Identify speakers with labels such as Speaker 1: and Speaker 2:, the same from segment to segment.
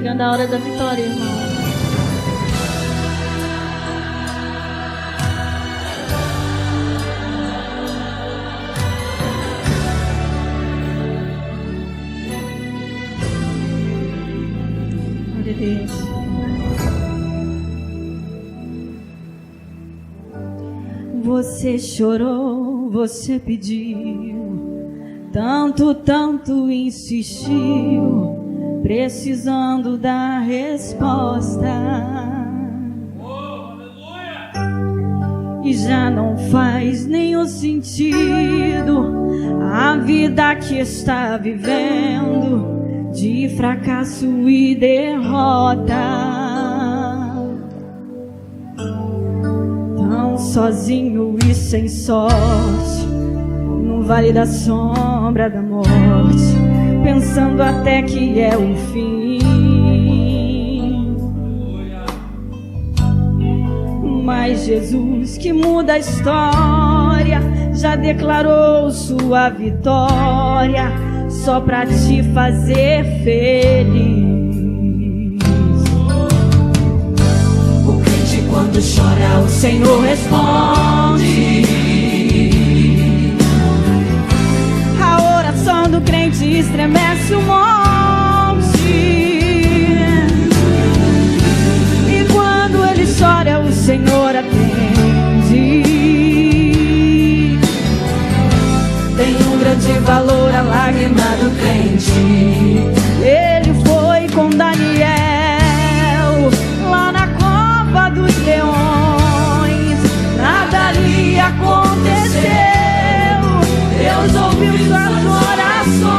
Speaker 1: chegando a hora da vitória, irmão. Glória a Deus. Você chorou, você pediu, tanto insistiu, precisando da resposta. E já não faz nenhum sentido a vida que está vivendo, de fracasso e derrota. Tão sozinho e sem sorte, no vale da sombra da morte, pensando até que é o fim. Mas Jesus, que muda a história, já declarou sua vitória, só pra te fazer feliz. O crente quando chora, o Senhor responde. A oração do crente estremece o monte. E quando ele chora, o Senhor atende. Tem um grande valor a lágrima do crente. Ele foi com Daniel lá na cova dos leões. Nada lhe aconteceu. Deus ouviu suas orações,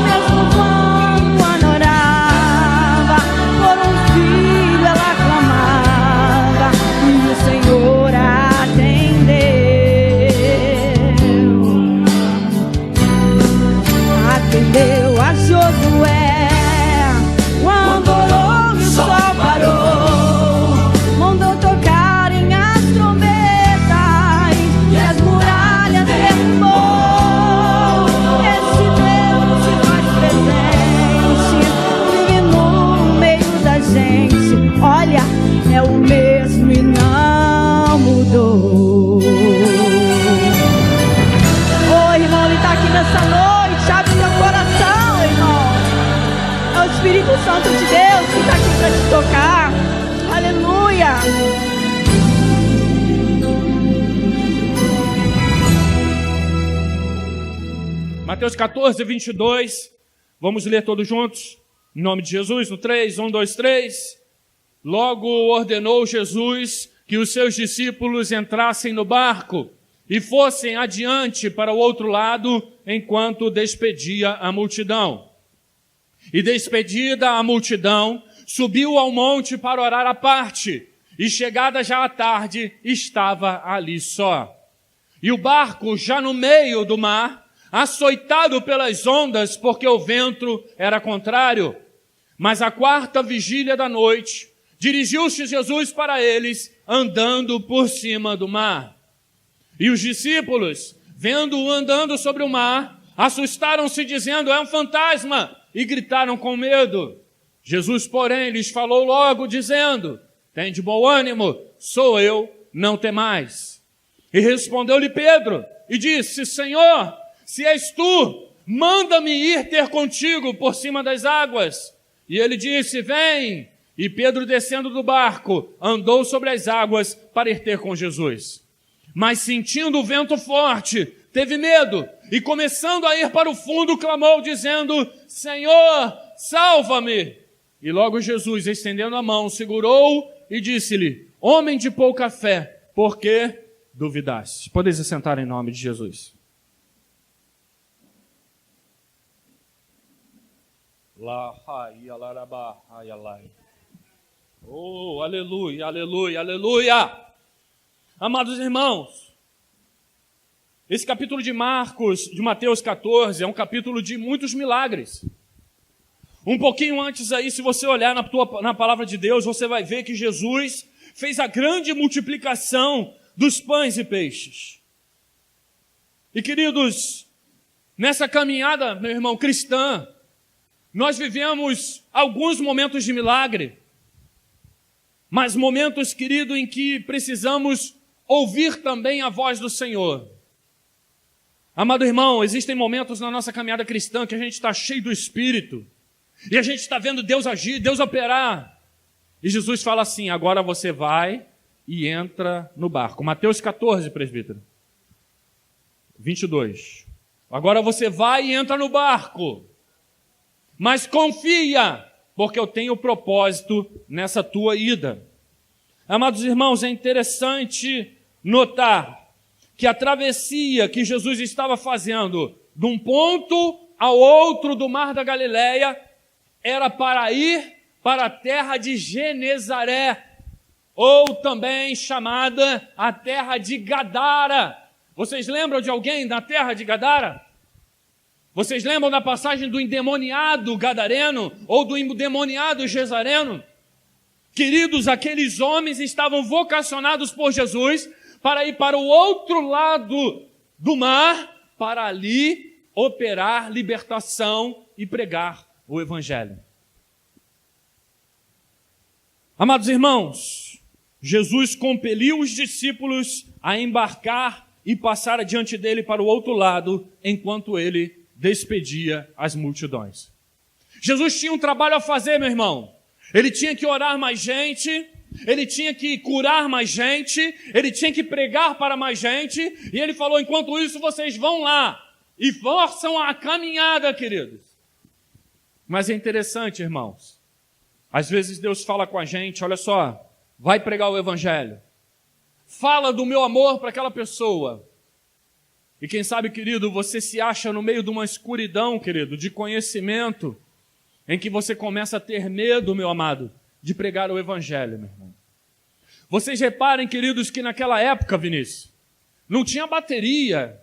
Speaker 1: mesmo quando adorava, por um filho ela clamava, e o Senhor atendeu a Josué. Quando orou, o sol parou, mandou tocarem as trombetas e as muralhas derrubou. Esse Deus se faz presente, vive no meio da gente. Olha, é o mesmo e não mudou. Oi, irmão, ele está aqui nessa noite. Abre teu coração, irmão. É o Espírito Santo de Deus que está aqui para te tocar. Aleluia.
Speaker 2: Mateus 14, 22. Vamos ler todos juntos? Em nome de Jesus, no 3, 1, 2, 3. Logo ordenou Jesus que os seus discípulos entrassem no barco e fossem adiante para o outro lado, enquanto despedia a multidão. E despedida a multidão, subiu ao monte para orar à parte, e chegada já a tarde, estava ali só. E o barco já no meio do mar, açoitado pelas ondas, porque o vento era contrário. Mas à quarta vigília da noite, dirigiu-se Jesus para eles, andando por cima do mar. E os discípulos, vendo-o andando sobre o mar, assustaram-se, dizendo, é um fantasma, e gritaram com medo. Jesus, porém, lhes falou logo, dizendo, tende bom ânimo, sou eu, não temais. E respondeu-lhe Pedro, e disse, Senhor, se és tu, manda-me ir ter contigo por cima das águas. E ele disse, vem. E Pedro, descendo do barco, andou sobre as águas para ir ter com Jesus. Mas sentindo o vento forte, teve medo, e começando a ir para o fundo, clamou, dizendo, Senhor, salva-me! E logo Jesus, estendendo a mão, segurou e disse-lhe, homem de pouca fé, por que duvidaste? Podeis se sentar em nome de Jesus. Oh, aleluia, aleluia, aleluia! Amados irmãos, esse capítulo de Mateus 14, é um capítulo de muitos milagres. Um pouquinho antes aí, se você olhar na palavra de Deus, você vai ver que Jesus fez a grande multiplicação dos pães e peixes. E queridos, nessa caminhada, meu irmão, cristã, Nós vivemos alguns momentos de milagre, mas momentos, querido, em que precisamos ouvir também a voz do Senhor. Amado irmão, existem momentos na nossa caminhada cristã que a gente está cheio do Espírito, e a gente está vendo Deus agir, Deus operar. E Jesus fala assim: agora você vai e entra no barco. Mateus 14, presbítero. 22. Agora você vai e entra no barco. Mas confia, porque eu tenho propósito nessa tua ida. Amados irmãos, é interessante notar que a travessia que Jesus estava fazendo de um ponto ao outro do Mar da Galileia era para ir para a terra de Genezaré, ou também chamada a terra de Gadara. Vocês lembram de alguém da terra de Gadara? Vocês lembram da passagem do endemoniado gadareno ou do endemoniado gesareno? Queridos, aqueles homens estavam vocacionados por Jesus para ir para o outro lado do mar, para ali operar libertação e pregar o Evangelho. Amados irmãos, Jesus compeliu os discípulos a embarcar e passar adiante dele para o outro lado, enquanto ele despedia as multidões. Jesus tinha um trabalho a fazer, meu irmão. Ele tinha que orar mais gente, ele tinha que curar mais gente, ele tinha que pregar para mais gente, e ele falou: enquanto isso vocês vão lá e forçam a caminhada, queridos. Mas é interessante, irmãos, às vezes Deus fala com a gente: olha só, vai pregar o Evangelho, fala do meu amor para aquela pessoa. E quem sabe, querido, você se acha no meio de uma escuridão, querido, de conhecimento, em que você começa a ter medo, meu amado, de pregar o Evangelho, meu irmão. Vocês reparem, queridos, que naquela época, Vinícius, não tinha bateria,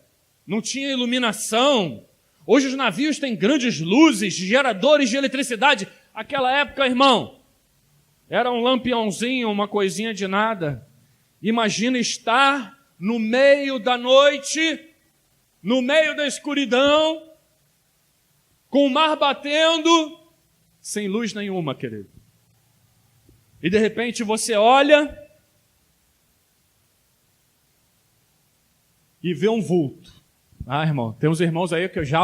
Speaker 2: não tinha iluminação. Hoje os navios têm grandes luzes, geradores de eletricidade. Aquela época, irmão, era um lampiãozinho, uma coisinha de nada. Imagina estar no meio da noite, no meio da escuridão, com o mar batendo, sem luz nenhuma, querido. E de repente você olha e vê um vulto. Ah, irmão, tem uns irmãos aí que eu já,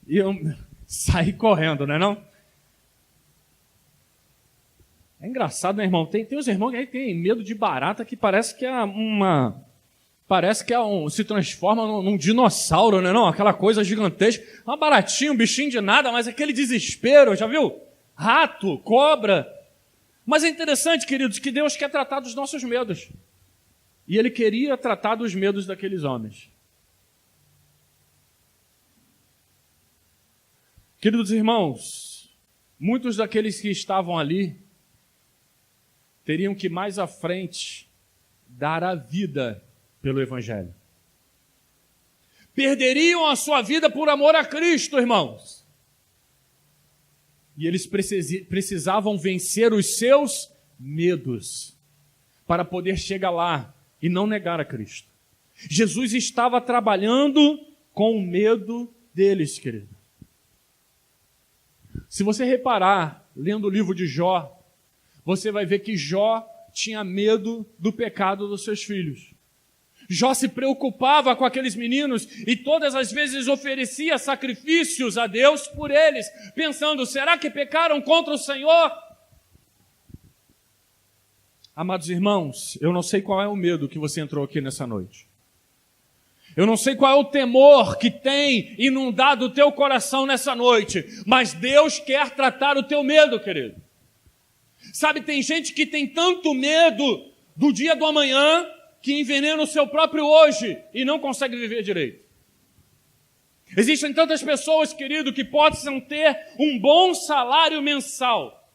Speaker 2: eu saí correndo, não é não? É engraçado, né, irmão? Tem uns irmãos aí que tem medo de barata que parece que se transforma num dinossauro, né, não? Aquela coisa gigantesca. Uma baratinha, um bichinho de nada, mas aquele desespero, já viu? Rato, cobra. Mas é interessante, queridos, que Deus quer tratar dos nossos medos. E Ele queria tratar dos medos daqueles homens. Queridos irmãos, muitos daqueles que estavam ali teriam que mais à frente dar a vida pelo Evangelho. Perderiam a sua vida por amor a Cristo, irmãos. E eles precisavam vencer os seus medos para poder chegar lá e não negar a Cristo. Jesus estava trabalhando com o medo deles, querido. Se você reparar, lendo o livro de Jó, você vai ver que Jó tinha medo do pecado dos seus filhos. Jó se preocupava com aqueles meninos e todas as vezes oferecia sacrifícios a Deus por eles, pensando: será que pecaram contra o Senhor? Amados irmãos, eu não sei qual é o medo que você entrou aqui nessa noite. Eu não sei qual é o temor que tem inundado o teu coração nessa noite, mas Deus quer tratar o teu medo, querido. Sabe, tem gente que tem tanto medo do dia do amanhã que envenena o seu próprio hoje e não consegue viver direito. Existem tantas pessoas, querido, que possam ter um bom salário mensal,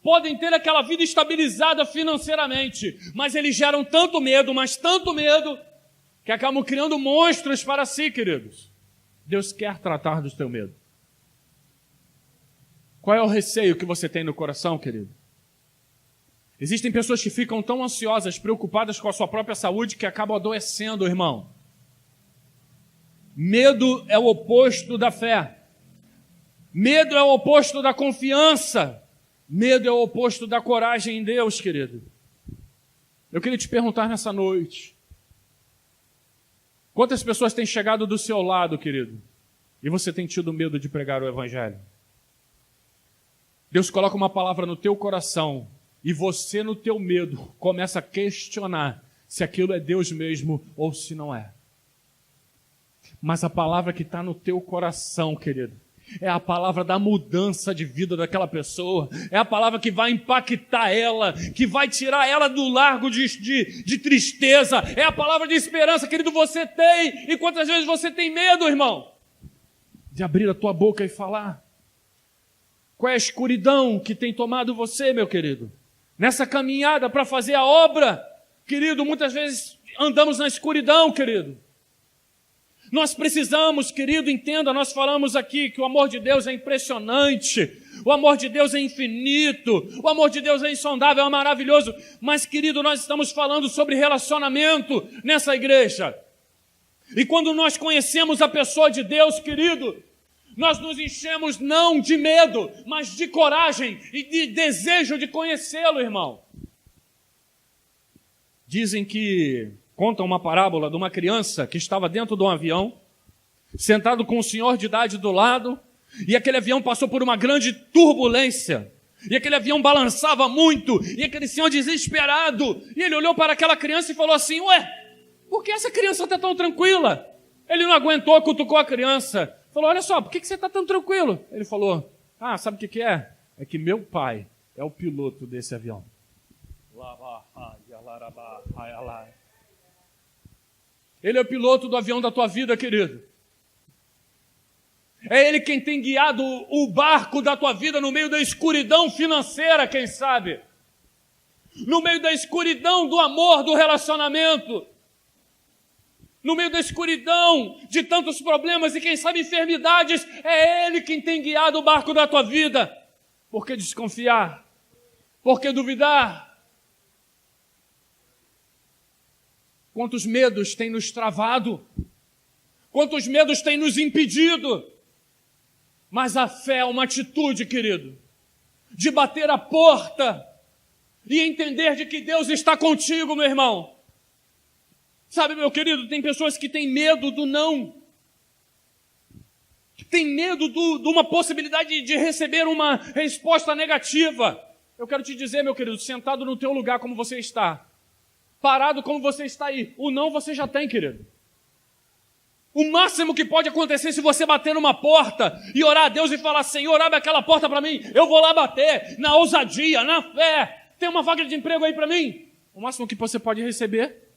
Speaker 2: podem ter aquela vida estabilizada financeiramente, mas eles geram tanto medo, mas tanto medo, que acabam criando monstros para si, queridos. Deus quer tratar do teu medo. Qual é o receio que você tem no coração, querido? Existem pessoas que ficam tão ansiosas, preocupadas com a sua própria saúde, que acabam adoecendo, irmão. Medo é o oposto da fé. Medo é o oposto da confiança. Medo é o oposto da coragem em Deus, querido. Eu queria te perguntar nessa noite: quantas pessoas têm chegado do seu lado, querido, e você tem tido medo de pregar o Evangelho? Deus coloca uma palavra no teu coração e você, no teu medo, começa a questionar se aquilo é Deus mesmo ou se não é. Mas a palavra que está no teu coração, querido, é a palavra da mudança de vida daquela pessoa. É a palavra que vai impactar ela, que vai tirar ela do largo de tristeza. É a palavra de esperança, querido, você tem. E quantas vezes você tem medo, irmão, de abrir a tua boca e falar? Qual é a escuridão que tem tomado você, meu querido? Nessa caminhada para fazer a obra, querido, muitas vezes andamos na escuridão, querido. Nós precisamos, querido, entenda, nós falamos aqui que o amor de Deus é impressionante, o amor de Deus é infinito, o amor de Deus é insondável, é maravilhoso, mas, querido, nós estamos falando sobre relacionamento nessa igreja. E quando nós conhecemos a pessoa de Deus, querido, nós nos enchemos não de medo, mas de coragem e de desejo de conhecê-lo, irmão. Dizem que conta uma parábola de uma criança que estava dentro de um avião, sentado com um senhor de idade do lado, e aquele avião passou por uma grande turbulência, e aquele avião balançava muito, e aquele senhor desesperado, e ele olhou para aquela criança e falou assim: ué, por que essa criança está tão tranquila? Ele não aguentou, cutucou a criança, falou: olha só, por que você está tão tranquilo? Ele falou: sabe o que é? É que meu pai é o piloto desse avião. Ele é o piloto do avião da tua vida, querido. É Ele quem tem guiado o barco da tua vida no meio da escuridão financeira, quem sabe? No meio da escuridão do amor, do relacionamento. No meio da escuridão de tantos problemas e, quem sabe, enfermidades. É Ele quem tem guiado o barco da tua vida. Por que desconfiar? Por que duvidar? Quantos medos tem nos travado? Quantos medos tem nos impedido? Mas a fé é uma atitude, querido, de bater a porta e entender de que Deus está contigo, meu irmão. Sabe, meu querido, tem pessoas que têm medo do não, que têm medo de uma possibilidade de receber uma resposta negativa. Eu quero te dizer, meu querido, sentado no teu lugar como você está, parado como você está aí, o não você já tem, querido. O máximo que pode acontecer se você bater numa porta e orar a Deus e falar: Senhor, abre aquela porta para mim, eu vou lá bater, na ousadia, na fé, tem uma vaga de emprego aí para mim. O máximo que você pode receber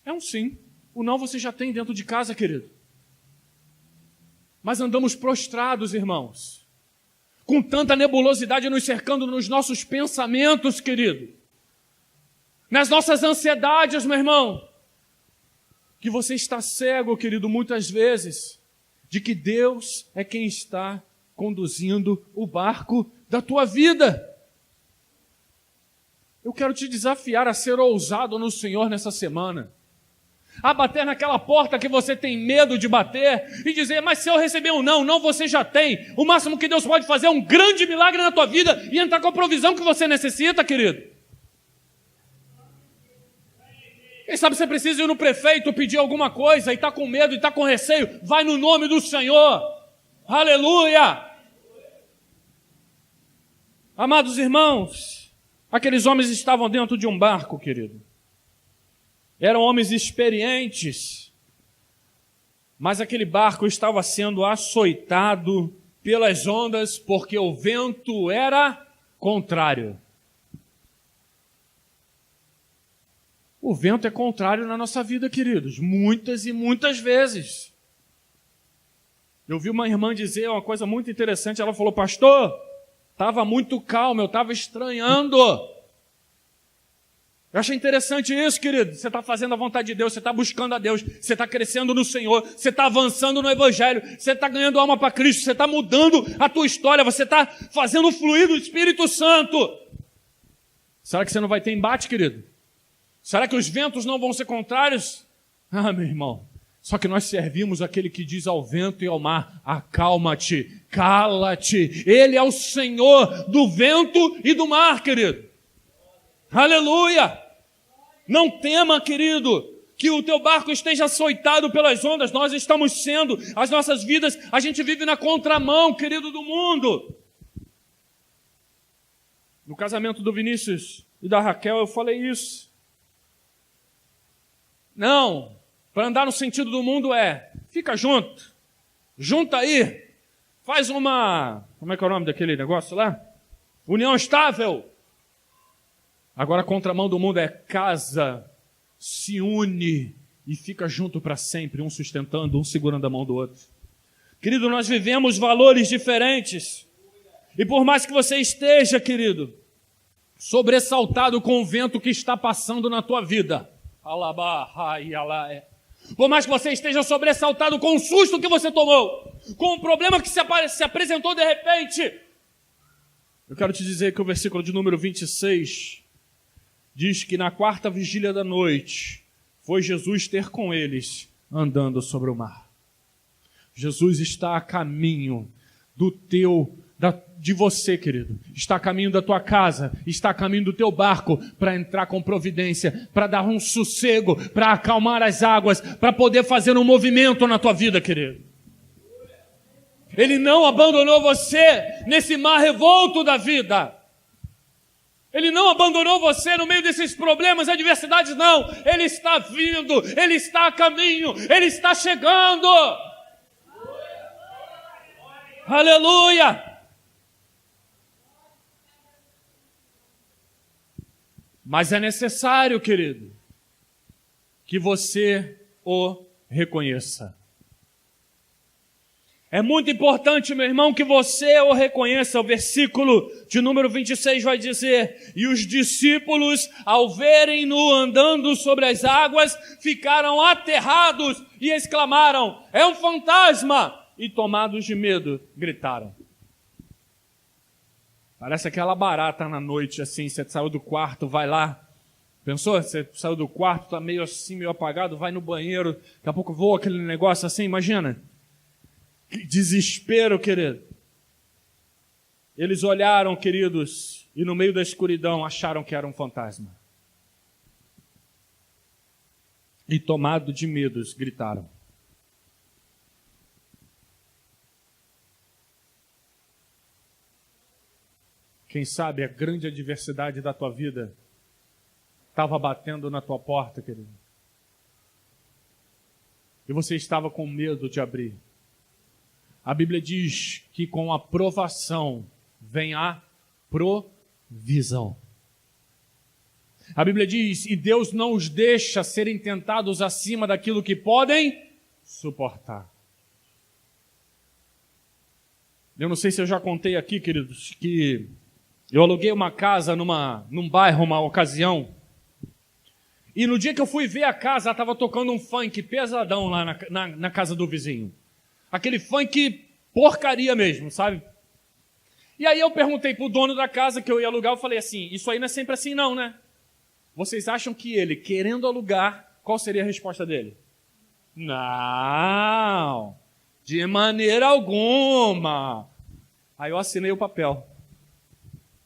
Speaker 2: é um sim. O não você já tem dentro de casa, querido. Mas andamos prostrados, irmãos, com tanta nebulosidade nos cercando nos nossos pensamentos, querido, nas nossas ansiedades, meu irmão, que você está cego, querido, muitas vezes, de que Deus é quem está conduzindo o barco da tua vida. Eu quero te desafiar a ser ousado no Senhor nessa semana, a bater naquela porta que você tem medo de bater e dizer: mas se eu receber um não, não você já tem. O máximo que Deus pode fazer é um grande milagre na tua vida e entrar com a provisão que você necessita, querido. Quem sabe você precisa ir no prefeito pedir alguma coisa e está com medo e está com receio. Vai no nome do Senhor. Aleluia! Amados irmãos, aqueles homens estavam dentro de um barco, querido. Eram homens experientes, mas aquele barco estava sendo açoitado pelas ondas porque o vento era contrário. O vento é contrário na nossa vida, queridos, muitas e muitas vezes. Eu vi uma irmã dizer uma coisa muito interessante, ela falou: pastor, estava muito calmo, eu estava estranhando. Eu achei interessante isso, querido. Você está fazendo a vontade de Deus, você está buscando a Deus, você está crescendo no Senhor, você está avançando no Evangelho, você está ganhando alma para Cristo, você está mudando a tua história, você está fazendo fluir do Espírito Santo. Será que você não vai ter embate, querido? Será que os ventos não vão ser contrários? Meu irmão, só que nós servimos aquele que diz ao vento e ao mar: acalma-te, cala-te. Ele é o Senhor do vento e do mar, querido. Aleluia! Não tema, querido, que o teu barco esteja açoitado pelas ondas. Nós estamos sendo, as nossas vidas, a gente vive na contramão, querido, do mundo. No casamento do Vinícius e da Raquel eu falei isso. Não, para andar no sentido do mundo fica junto, junta aí, faz uma, como é que é o nome daquele negócio lá? União estável. Agora a contramão do mundo casa, se une e fica junto para sempre, um sustentando, um segurando a mão do outro. Querido, nós vivemos valores diferentes. E por mais que você esteja, querido, sobressaltado com o vento que está passando na tua vida, por mais que você esteja sobressaltado com o susto que você tomou, com o problema que se apresentou de repente, eu quero te dizer que o versículo de número 26 diz que na quarta vigília da noite foi Jesus ter com eles andando sobre o mar. Jesus está a caminho de você, querido. Está a caminho da tua casa, está a caminho do teu barco para entrar com providência, para dar um sossego, para acalmar as águas, para poder fazer um movimento na tua vida, querido. Ele não abandonou você nesse mar revolto da vida. Ele não abandonou você no meio desses problemas, adversidades, não. Ele está vindo, Ele está a caminho, Ele está chegando. Aleluia! Mas é necessário, querido, que você o reconheça. É muito importante, meu irmão, que você o reconheça. O versículo de número 26 vai dizer: e os discípulos, ao verem-no andando sobre as águas, ficaram aterrados e exclamaram: é um fantasma! E tomados de medo, gritaram. Parece aquela barata na noite, assim, você saiu do quarto, vai lá. Pensou? Você saiu do quarto, está meio assim, meio apagado, vai no banheiro, daqui a pouco voa aquele negócio assim, imagina. Que desespero, querido. Eles olharam, queridos, e no meio da escuridão acharam que era um fantasma. E tomados de medos, gritaram. Quem sabe a grande adversidade da tua vida estava batendo na tua porta, querido. E você estava com medo de abrir. A Bíblia diz que com a provação vem a provisão. A Bíblia diz, e Deus não os deixa serem tentados acima daquilo que podem suportar. Eu não sei se eu já contei aqui, queridos, que eu aluguei uma casa num bairro, uma ocasião. E no dia que eu fui ver a casa, estava tocando um funk pesadão lá na casa do vizinho. Aquele funk porcaria mesmo, sabe? E aí eu perguntei pro dono da casa que eu ia alugar, eu falei assim, isso aí não é sempre assim não, né? Vocês acham que ele, querendo alugar, qual seria a resposta dele? Não, de maneira alguma. Aí eu assinei o papel.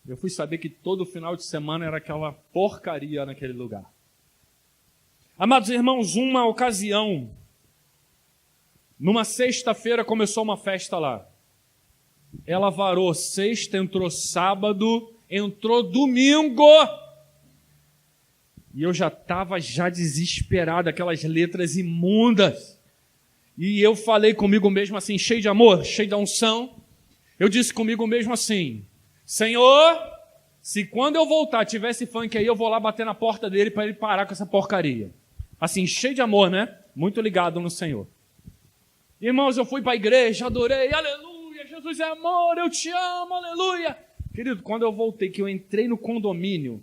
Speaker 2: Eu fui saber que todo final de semana era aquela porcaria naquele lugar. Amados irmãos, uma ocasião, numa sexta-feira começou uma festa lá. Ela varou sexta, entrou sábado, entrou domingo. E eu já estava desesperado, aquelas letras imundas. E eu falei comigo mesmo assim, cheio de amor, cheio de unção. Eu disse comigo mesmo assim, Senhor, se quando eu voltar tiver esse funk aí, eu vou lá bater na porta dele para ele parar com essa porcaria. Assim, cheio de amor, né? Muito ligado no Senhor. Irmãos, eu fui para a igreja, adorei, aleluia, Jesus é amor, eu te amo, aleluia. Querido, quando eu voltei, que eu entrei no condomínio,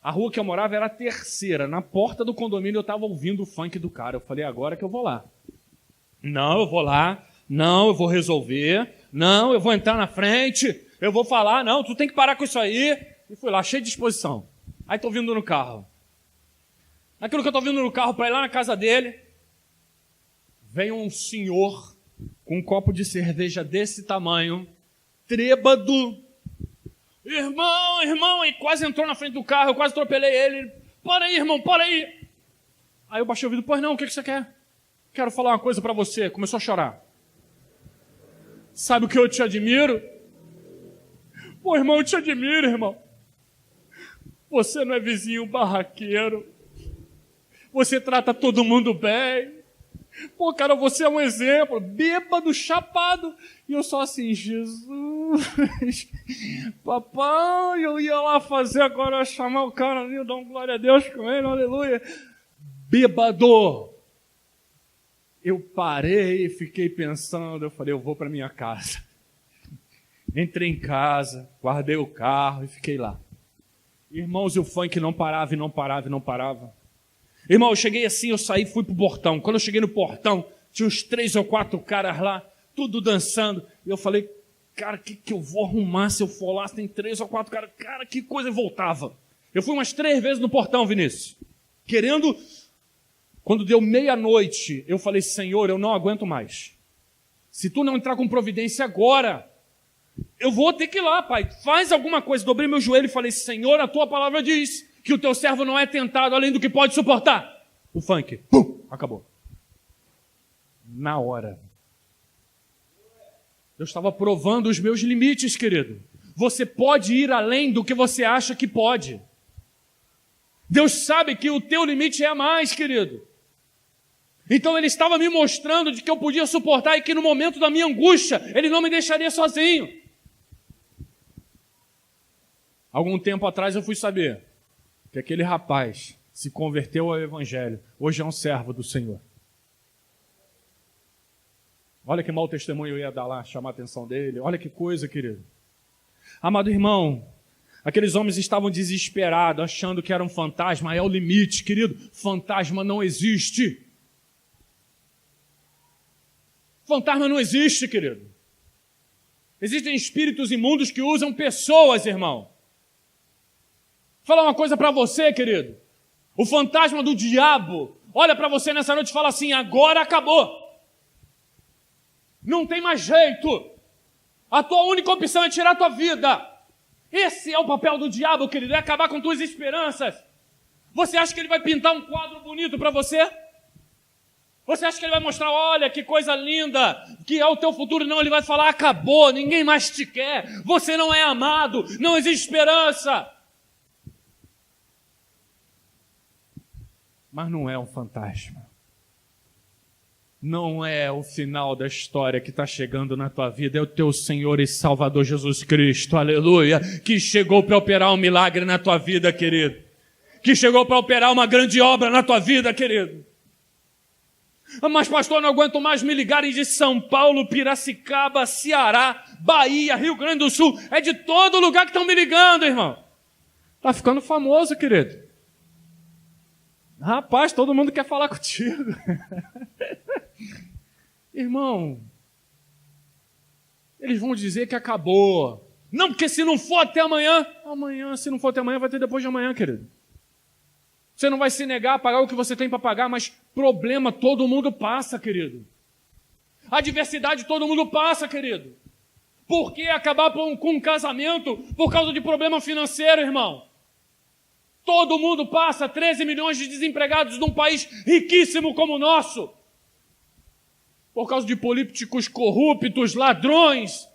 Speaker 2: a rua que eu morava era a terceira, na porta do condomínio eu estava ouvindo o funk do cara. Eu falei, agora que eu vou lá. Não, eu vou lá, não, eu vou resolver, não, eu vou entrar na frente, eu vou falar, não, tu tem que parar com isso aí. E fui lá, cheio de disposição. Aí estou vindo no carro. Naquilo que eu estou vindo no carro para ir lá na casa dele, vem um senhor com um copo de cerveja desse tamanho, trêbado. Irmão, e quase entrou na frente do carro, eu quase atropelei ele. Para aí, irmão, para aí. Aí eu baixei o vidro, pois não, o que você quer? Quero falar uma coisa para você. Começou a chorar. Sabe o que eu te admiro? Pô, irmão, eu te admiro, irmão. Você não é vizinho barraqueiro. Você trata todo mundo bem. Pô, cara, você é um exemplo. Bêbado, chapado. E eu só assim, Jesus. Papai, eu ia lá fazer agora, eu ia chamar o cara ali, dar um glória a Deus com ele, aleluia. Bêbado. Eu parei e fiquei pensando, eu falei, eu vou para minha casa. Entrei em casa, guardei o carro e fiquei lá. Irmãos, e o funk não parava, e não parava, e não parava. Irmão, eu cheguei assim, eu saí, fui pro portão. Quando eu cheguei no portão, tinha uns 3 ou 4 caras lá, tudo dançando. E eu falei, cara, o que eu vou arrumar se eu for lá? Tem 3 ou 4 caras. Cara, que coisa, eu voltava. Eu fui umas 3 vezes no portão, Vinícius. Querendo... Quando deu meia-noite, eu falei, Senhor, eu não aguento mais. Se tu não entrar com providência agora, eu vou ter que ir lá, Pai. Faz alguma coisa. Dobrei meu joelho e falei, Senhor, a tua palavra diz que o teu servo não é tentado além do que pode suportar. O funk, pum, acabou. Na hora. Eu estava provando os meus limites, querido. Você pode ir além do que você acha que pode. Deus sabe que o teu limite é mais, querido. Então ele estava me mostrando de que eu podia suportar e que no momento da minha angústia, ele não me deixaria sozinho. Algum tempo atrás eu fui saber que aquele rapaz se converteu ao Evangelho. Hoje é um servo do Senhor. Olha que mau testemunho eu ia dar lá, chamar a atenção dele. Olha que coisa, querido. Amado irmão, aqueles homens estavam desesperados, achando que era um fantasma. É o limite, querido. Fantasma não existe. Fantasma não existe, querido. Existem espíritos imundos que usam pessoas, irmão. Vou falar uma coisa para você, querido. O fantasma do diabo olha para você nessa noite e fala assim, agora acabou. Não tem mais jeito. A tua única opção é tirar a tua vida. Esse é o papel do diabo, querido, é acabar com tuas esperanças. Você acha que ele vai pintar um quadro bonito para você? Você acha que ele vai mostrar, olha, que coisa linda, que é o teu futuro? Não, ele vai falar, acabou, ninguém mais te quer, você não é amado, não existe esperança. Mas não é um fantasma. Não é o final da história que está chegando na tua vida, é o teu Senhor e Salvador Jesus Cristo, aleluia, que chegou para operar um milagre na tua vida, querido. Que chegou para operar uma grande obra na tua vida, querido. Mas pastor, não aguento mais me ligarem de São Paulo, Piracicaba, Ceará, Bahia, Rio Grande do Sul. É de todo lugar que estão me ligando, irmão. Tá ficando famoso, querido. Rapaz, todo mundo quer falar contigo. Irmão, eles vão dizer que acabou. Não, porque se não for até amanhã, se não for até amanhã, vai ter depois de amanhã, querido. Você não vai se negar a pagar o que você tem para pagar, mas problema todo mundo passa, querido. Adversidade todo mundo passa, querido. Por que acabar com um casamento por causa de problema financeiro, irmão? Todo mundo passa, 13 milhões de desempregados num país riquíssimo como o nosso. Por causa de políticos corruptos, ladrões.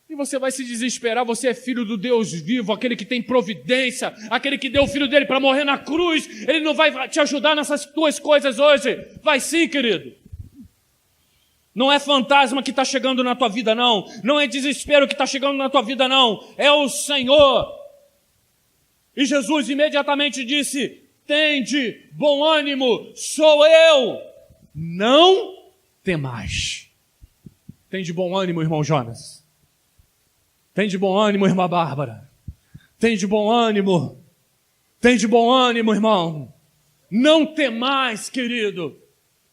Speaker 2: E você vai se desesperar, você é filho do Deus vivo, aquele que tem providência, aquele que deu o filho dele para morrer na cruz. Ele não vai te ajudar nessas tuas coisas hoje. Vai sim, querido. Não é fantasma que está chegando na tua vida, não. Não é desespero que está chegando na tua vida, não. É o Senhor. E Jesus imediatamente disse, tende bom ânimo, sou eu. Não temais. Tende bom ânimo, irmão Jonas. Tem de bom ânimo, irmã Bárbara. Tem de bom ânimo. Tem de bom ânimo, irmão. Não temais, querido.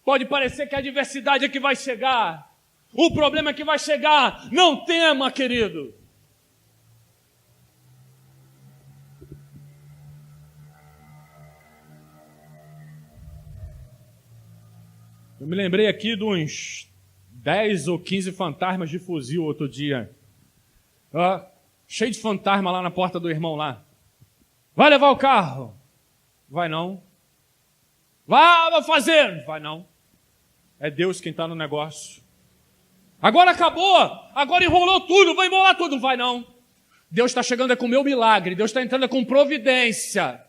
Speaker 2: Pode parecer que a adversidade é que vai chegar. O problema é que vai chegar. Não tema, querido. Eu me lembrei aqui de uns 10 ou 15 fantasmas de fuzil outro dia. Cheio de fantasma lá na porta do irmão lá. Vai levar o carro? Vai não. Vai fazer? Vai não. É Deus quem está no negócio. Agora acabou, agora enrolou tudo, vai enrolar tudo. Vai não. Deus está chegando com o meu milagre, Deus está entrando com providência.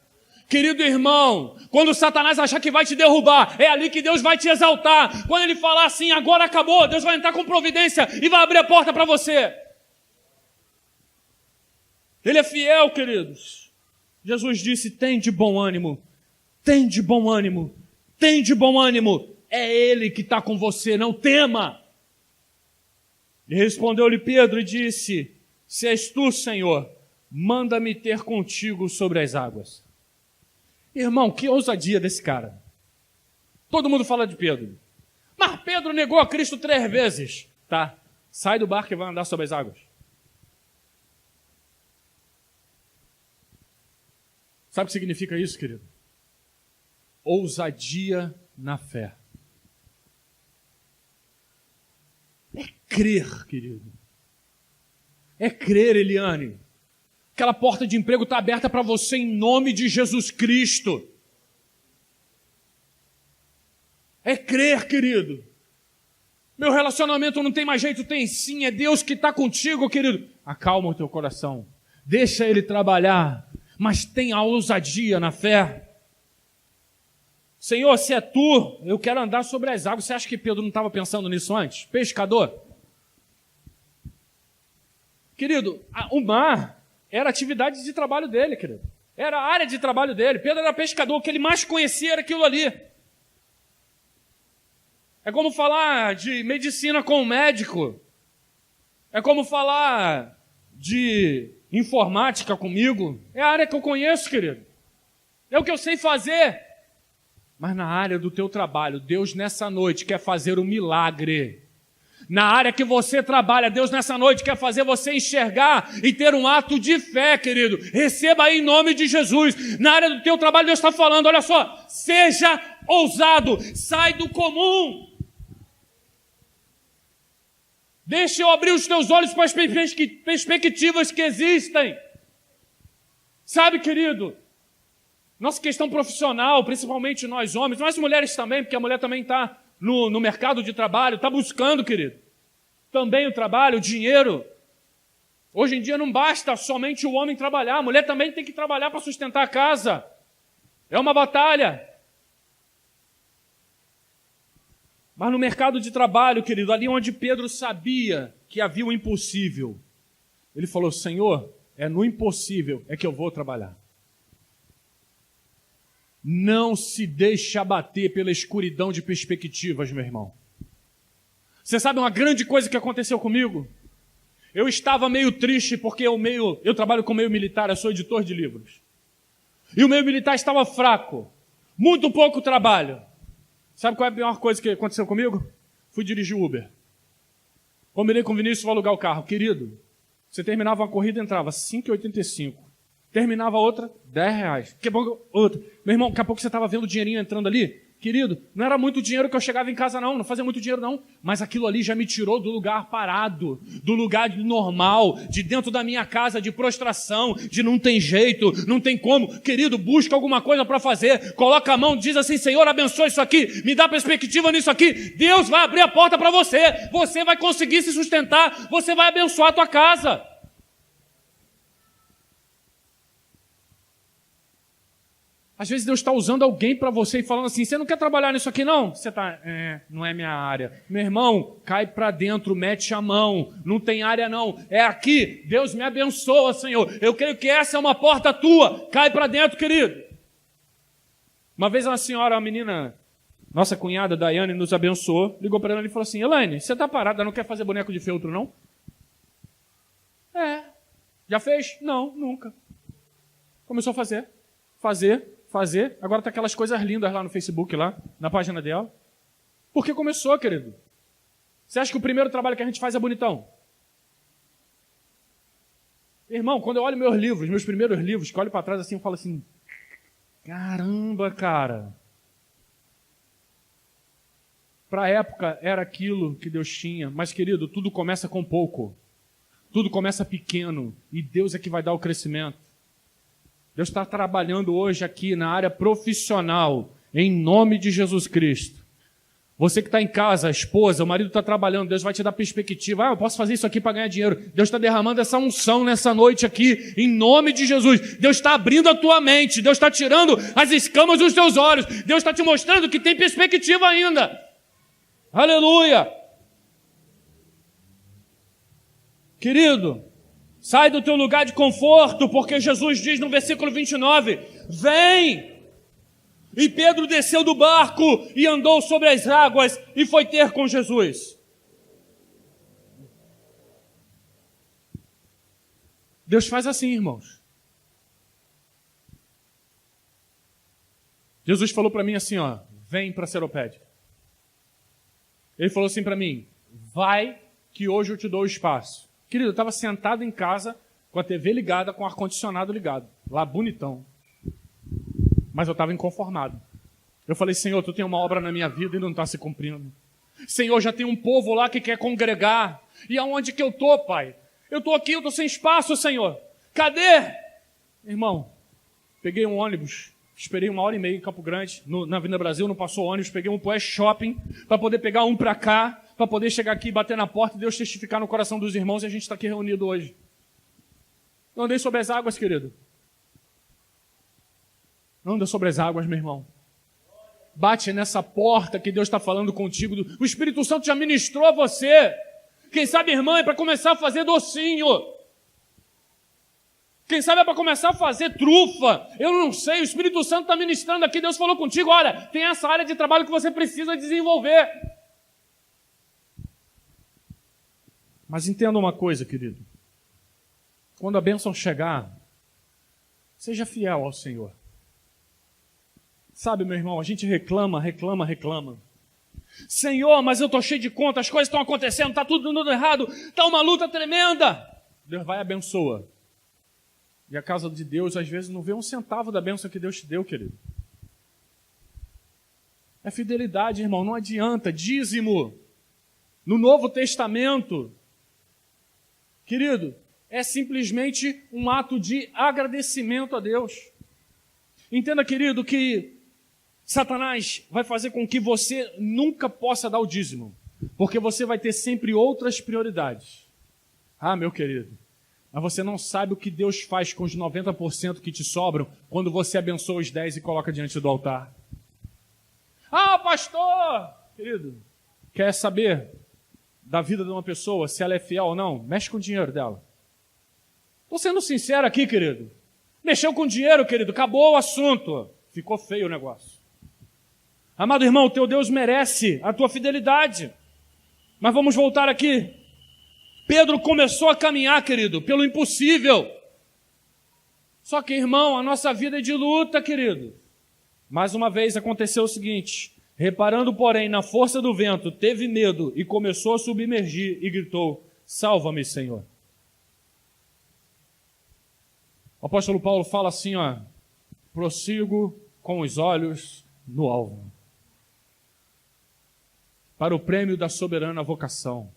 Speaker 2: Querido irmão, quando Satanás achar que vai te derrubar, é ali que Deus vai te exaltar. Quando ele falar assim, agora acabou, Deus vai entrar com providência e vai abrir a porta para você. Ele é fiel, queridos. Jesus disse, tem de bom ânimo, tem de bom ânimo, tem de bom ânimo. É Ele que está com você, não tema. E respondeu-lhe Pedro e disse, se és tu, Senhor, manda-me ter contigo sobre as águas. Irmão, que ousadia desse cara. Todo mundo fala de Pedro. Mas Pedro negou a Cristo 3 vezes. Tá, sai do barco e vai andar sobre as águas. Sabe o que significa isso, querido? Ousadia na fé. É crer, querido. É crer, Eliane. Aquela porta de emprego está aberta para você em nome de Jesus Cristo. É crer, querido. Meu relacionamento não tem mais jeito, tem sim. É Deus que está contigo, querido. Acalma o teu coração. Deixa Ele trabalhar. Mas tenha ousadia na fé. Senhor, se é tu, eu quero andar sobre as águas. Você acha que Pedro não estava pensando nisso antes? Pescador. Querido, o mar era a atividade de trabalho dele, querido. Era a área de trabalho dele. Pedro era pescador, o que ele mais conhecia era aquilo ali. É como falar de medicina com um médico. É como falar de informática comigo. É a área que eu conheço, querido. É o que eu sei fazer. Mas na área do teu trabalho, Deus nessa noite quer fazer um milagre. Na área que você trabalha, Deus nessa noite quer fazer você enxergar e ter um ato de fé, querido. Receba aí em nome de Jesus. Na área do teu trabalho, Deus está falando, olha só, seja ousado, sai do comum. Deixa eu abrir os teus olhos para as perspectivas que existem. Sabe, querido, nossa questão profissional, principalmente nós homens, mas mulheres também, porque a mulher também está no mercado de trabalho, está buscando, querido, também o trabalho, o dinheiro. Hoje em dia não basta somente o homem trabalhar, a mulher também tem que trabalhar para sustentar a casa. É uma batalha. Mas no mercado de trabalho, querido, ali onde Pedro sabia que havia o impossível, ele falou, Senhor, é no impossível é que eu vou trabalhar. Não se deixe abater pela escuridão de perspectivas, meu irmão. Você sabe uma grande coisa que aconteceu comigo? Eu estava meio triste porque eu trabalho com meio militar, eu sou editor de livros. E o meio militar estava fraco, muito pouco trabalho. Sabe qual é a pior coisa que aconteceu comigo? Fui dirigir Uber. Combinei com o Vinícius, vou alugar o carro. Querido, você terminava uma corrida, entrava 5,85. Terminava outra, R$10. Daqui a pouco, outra. Meu irmão, daqui a pouco você estava vendo o dinheirinho entrando ali. Querido, não era muito dinheiro que eu chegava em casa não fazia muito dinheiro não, mas aquilo ali já me tirou do lugar parado, do lugar normal, de dentro da minha casa, de prostração, de não tem jeito, não tem como. Querido, busca alguma coisa para fazer, coloca a mão, diz assim, Senhor, abençoa isso aqui, me dá perspectiva nisso aqui, Deus vai abrir a porta para você, você vai conseguir se sustentar, você vai abençoar a tua casa. Às vezes Deus está usando alguém para você e falando assim, você não quer trabalhar nisso aqui não? Você está, não é minha área. Meu irmão, cai para dentro, mete a mão, não tem área não. É aqui, Deus me abençoa, Senhor. Eu creio que essa é uma porta tua. Cai para dentro, querido. Uma vez uma senhora, uma menina, nossa cunhada, Daiane, nos abençoou, ligou para ela e falou assim, Elaine, você está parada, não quer fazer boneco de feltro não? Já fez? Não, nunca. Começou a fazer. Agora tá aquelas coisas lindas lá no Facebook, lá, na página dela. Porque começou, querido. Você acha que o primeiro trabalho que a gente faz é bonitão? Irmão, quando eu olho meus primeiros livros, que eu olho para trás assim, eu falo assim, caramba, cara. Para a época era aquilo que Deus tinha. Mas, querido, tudo começa com pouco. Tudo começa pequeno. E Deus é que vai dar o crescimento. Deus está trabalhando hoje aqui na área profissional, em nome de Jesus Cristo. Você que está em casa, a esposa, o marido está trabalhando, Deus vai te dar perspectiva. Eu posso fazer isso aqui para ganhar dinheiro. Deus está derramando essa unção nessa noite aqui, em nome de Jesus. Deus está abrindo a tua mente. Deus está tirando as escamas dos teus olhos. Deus está te mostrando que tem perspectiva ainda. Aleluia! Querido, sai do teu lugar de conforto, porque Jesus diz no versículo 29, vem! E Pedro desceu do barco e andou sobre as águas e foi ter com Jesus. Deus faz assim, irmãos. Jesus falou para mim assim, ó, vem para Seropédica. Ele falou assim para mim, vai que hoje eu te dou o espaço. Querido, eu estava sentado em casa com a TV ligada, com o ar-condicionado ligado, lá bonitão. Mas eu estava inconformado. Eu falei, Senhor, tu tem uma obra na minha vida e não está se cumprindo. Senhor, já tem um povo lá que quer congregar. E aonde que eu estou, Pai? Eu estou aqui, eu estou sem espaço, Senhor. Cadê? Irmão, peguei um ônibus, esperei 1h30 em Campo Grande, na Avenida Brasil, não passou ônibus, peguei um Poé Shopping, para poder pegar um para cá, para poder chegar aqui, bater na porta e Deus testificar no coração dos irmãos e a gente está aqui reunido hoje. Eu andei sobre as águas, querido. Anda sobre as águas, meu irmão. Bate nessa porta que Deus está falando contigo. O Espírito Santo já ministrou a você. Quem sabe, irmã, é para começar a fazer docinho. Quem sabe é para começar a fazer trufa. Eu não sei, o Espírito Santo está ministrando aqui. Deus falou contigo, olha, tem essa área de trabalho que você precisa desenvolver. Mas entenda uma coisa, querido. Quando a bênção chegar, seja fiel ao Senhor. Sabe, meu irmão, a gente reclama. Senhor, mas eu estou cheio de conta, as coisas estão acontecendo, está tudo dando errado, está uma luta tremenda. Deus vai e abençoa. E a casa de Deus, às vezes, não vê um centavo da bênção que Deus te deu, querido. É fidelidade, irmão, não adianta. Dízimo. No Novo Testamento, querido, é simplesmente um ato de agradecimento a Deus. Entenda, querido, que Satanás vai fazer com que você nunca possa dar o dízimo, porque você vai ter sempre outras prioridades. Ah, meu querido, mas você não sabe o que Deus faz com os 90% que te sobram quando você abençoa os 10% e coloca diante do altar. Ah, pastor! Querido, quer saber da vida de uma pessoa, se ela é fiel ou não? Mexe com o dinheiro dela. Estou sendo sincero aqui, querido. Mexeu com dinheiro, querido, acabou o assunto. Ficou feio o negócio. Amado irmão, o teu Deus merece a tua fidelidade. Mas vamos voltar aqui. Pedro começou a caminhar, querido, pelo impossível. Só que, irmão, a nossa vida é de luta, querido. Mais uma vez aconteceu o seguinte. Reparando, porém, na força do vento, teve medo e começou a submergir e gritou, salva-me, Senhor. O apóstolo Paulo fala assim, ó, prossigo com os olhos no alvo, para o prêmio da soberana vocação,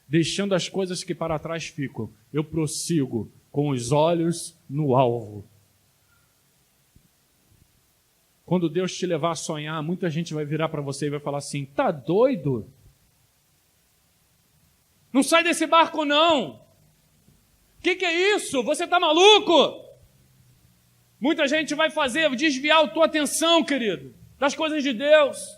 Speaker 2: deixando as coisas que para trás ficam, eu prossigo com os olhos no alvo. Quando Deus te levar a sonhar, muita gente vai virar para você e vai falar assim, tá doido? Não sai desse barco não! Que é isso? Você tá maluco? Muita gente vai desviar a tua atenção, querido, das coisas de Deus.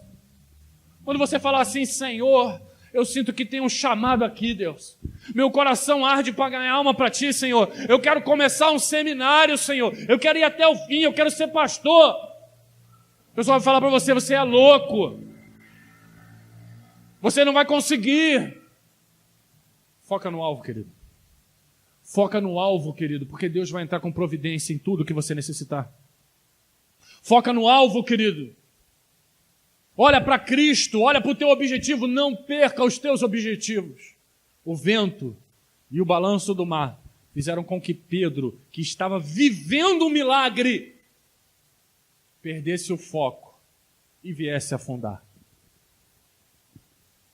Speaker 2: Quando você falar assim, Senhor, eu sinto que tem um chamado aqui, Deus. Meu coração arde para ganhar alma para ti, Senhor. Eu quero começar um seminário, Senhor. Eu quero ir até o fim, eu quero ser pastor. O pessoal vai falar para você, você é louco. Você não vai conseguir. Foca no alvo, querido. Foca no alvo, querido, porque Deus vai entrar com providência em tudo que você necessitar. Foca no alvo, querido. Olha para Cristo, olha para o teu objetivo, não perca os teus objetivos. O vento e o balanço do mar fizeram com que Pedro, que estava vivendo um milagre, perdesse o foco e viesse a afundar.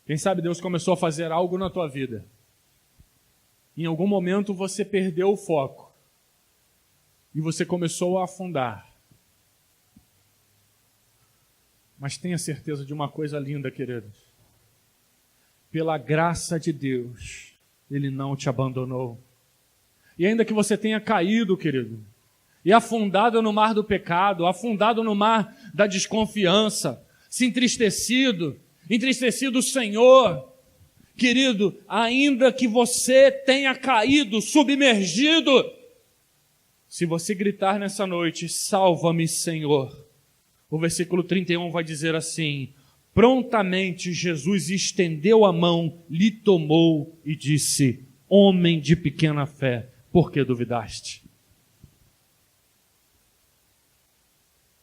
Speaker 2: Quem sabe Deus começou a fazer algo na tua vida. Em algum momento você perdeu o foco. E você começou a afundar. Mas tenha certeza de uma coisa linda, queridos. Pela graça de Deus, Ele não te abandonou. E ainda que você tenha caído, querido, e afundado no mar do pecado, afundado no mar da desconfiança, se entristecido o Senhor, querido, ainda que você tenha caído, submergido, se você gritar nessa noite, salva-me, Senhor, o versículo 31 vai dizer assim: prontamente Jesus estendeu a mão, lhe tomou e disse: homem de pequena fé, por que duvidaste?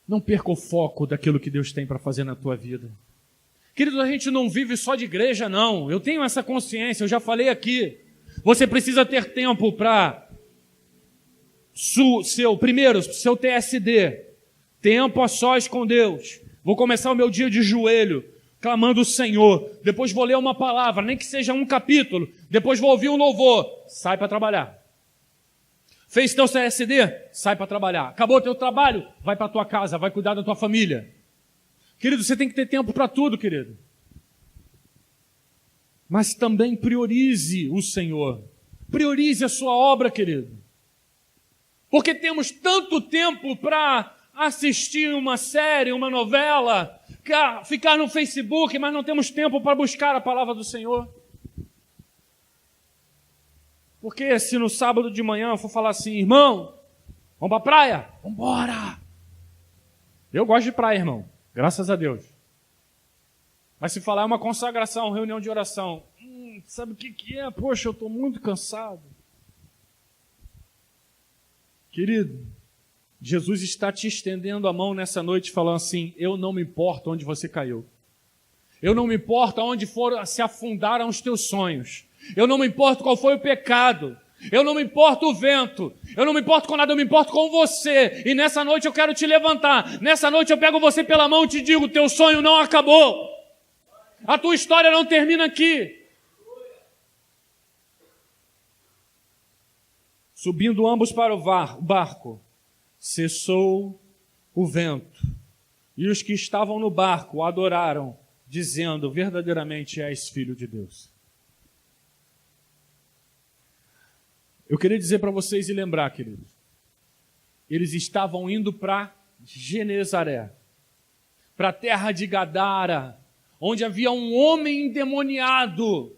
Speaker 2: Não perca o foco daquilo que Deus tem para fazer na tua vida. Querido, a gente não vive só de igreja, não. Eu tenho essa consciência, eu já falei aqui. Você precisa ter tempo para seu TSD, tempo a sós com Deus. Vou começar o meu dia de joelho, clamando o Senhor. Depois vou ler uma palavra, nem que seja um capítulo. Depois vou ouvir um louvor. Sai para trabalhar. Fez teu CSD? Sai para trabalhar. Acabou o teu trabalho? Vai para tua casa, vai cuidar da tua família. Querido, você tem que ter tempo para tudo, querido. Mas também priorize o Senhor. Priorize a sua obra, querido. Porque temos tanto tempo para assistir uma série, uma novela, ficar no Facebook, mas não temos tempo para buscar a palavra do Senhor. Porque se no sábado de manhã eu for falar assim, irmão, vamos para a praia? Vamos embora! Eu gosto de praia, irmão. Graças a Deus. Mas se falar uma consagração, reunião de oração, sabe o que é? Poxa, eu estou muito cansado. Querido, Jesus está te estendendo a mão nessa noite falando assim, eu não me importo onde você caiu. Eu não me importo onde se afundaram os teus sonhos. Eu não me importo qual foi o pecado. Eu não me importo o vento. Eu não me importo com nada, eu me importo com você. E nessa noite eu quero te levantar. Nessa noite eu pego você pela mão e te digo, teu sonho não acabou. A tua história não termina aqui. Subindo ambos para o barco, cessou o vento. E os que estavam no barco o adoraram, dizendo, verdadeiramente és filho de Deus. Eu queria dizer para vocês e lembrar, queridos, eles estavam indo para Genezaré, para a terra de Gadara, onde havia um homem endemoniado.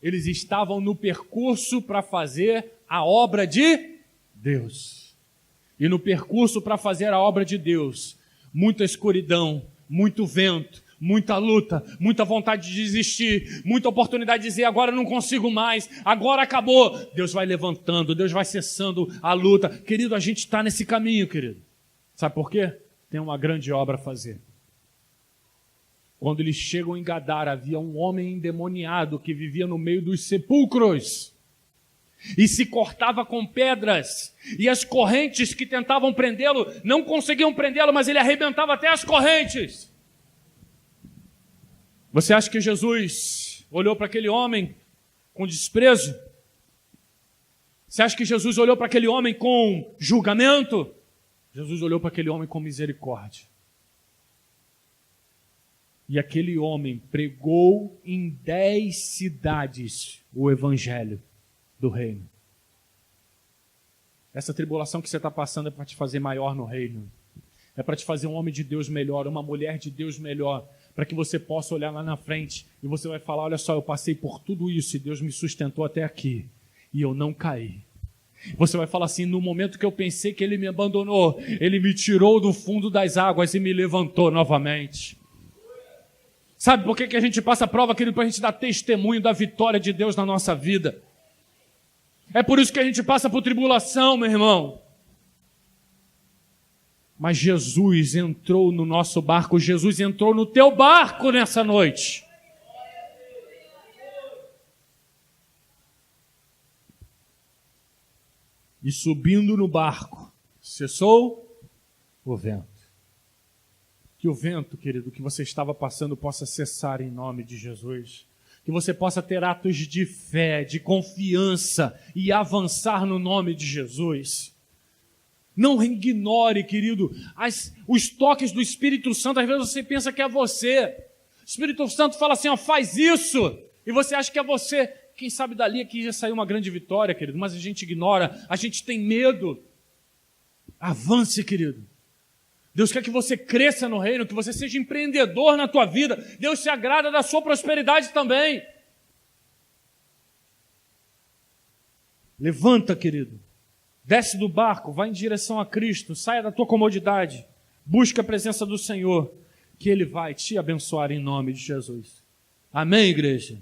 Speaker 2: Eles estavam no percurso para fazer a obra de Deus. E no percurso para fazer a obra de Deus, muita escuridão, muito vento, muita luta, muita vontade de desistir, muita oportunidade de dizer, agora eu não consigo mais, agora acabou. Deus vai levantando, Deus vai cessando a luta. Querido, a gente está nesse caminho, querido. Sabe por quê? Tem uma grande obra a fazer. Quando eles chegam em Gadara, havia um homem endemoniado que vivia no meio dos sepulcros e se cortava com pedras, e as correntes que tentavam prendê-lo, não conseguiam prendê-lo, mas ele arrebentava até as correntes. Você acha que Jesus olhou para aquele homem com desprezo? Você acha que Jesus olhou para aquele homem com julgamento? Jesus olhou para aquele homem com misericórdia. E aquele homem pregou em 10 cidades o evangelho do reino. Essa tribulação que você está passando é para te fazer maior no reino. É para te fazer um homem de Deus melhor, uma mulher de Deus melhor, para que você possa olhar lá na frente e você vai falar, olha só, eu passei por tudo isso e Deus me sustentou até aqui e eu não caí. Você vai falar assim, no momento que eu pensei que Ele me abandonou, Ele me tirou do fundo das águas e me levantou novamente. Sabe por que a gente passa a prova, querido? Para a gente dar testemunho da vitória de Deus na nossa vida. É por isso que a gente passa por tribulação, meu irmão. Mas Jesus entrou no nosso barco, Jesus entrou no teu barco nessa noite. E subindo no barco, cessou o vento. Que o vento, querido, que você estava passando possa cessar em nome de Jesus. Que você possa ter atos de fé, de confiança e avançar no nome de Jesus. Não ignore, querido, os toques do Espírito Santo. Às vezes você pensa que é você. O Espírito Santo fala assim, ó, faz isso. E você acha que é você. Quem sabe dali aqui já saiu uma grande vitória, querido. Mas a gente ignora, a gente tem medo. Avance, querido. Deus quer que você cresça no reino, que você seja empreendedor na tua vida. Deus se agrada da sua prosperidade também. Levanta, querido. Desce do barco, vai em direção a Cristo. Saia da tua comodidade. Busca a presença do Senhor, que Ele vai te abençoar em nome de Jesus. Amém, igreja?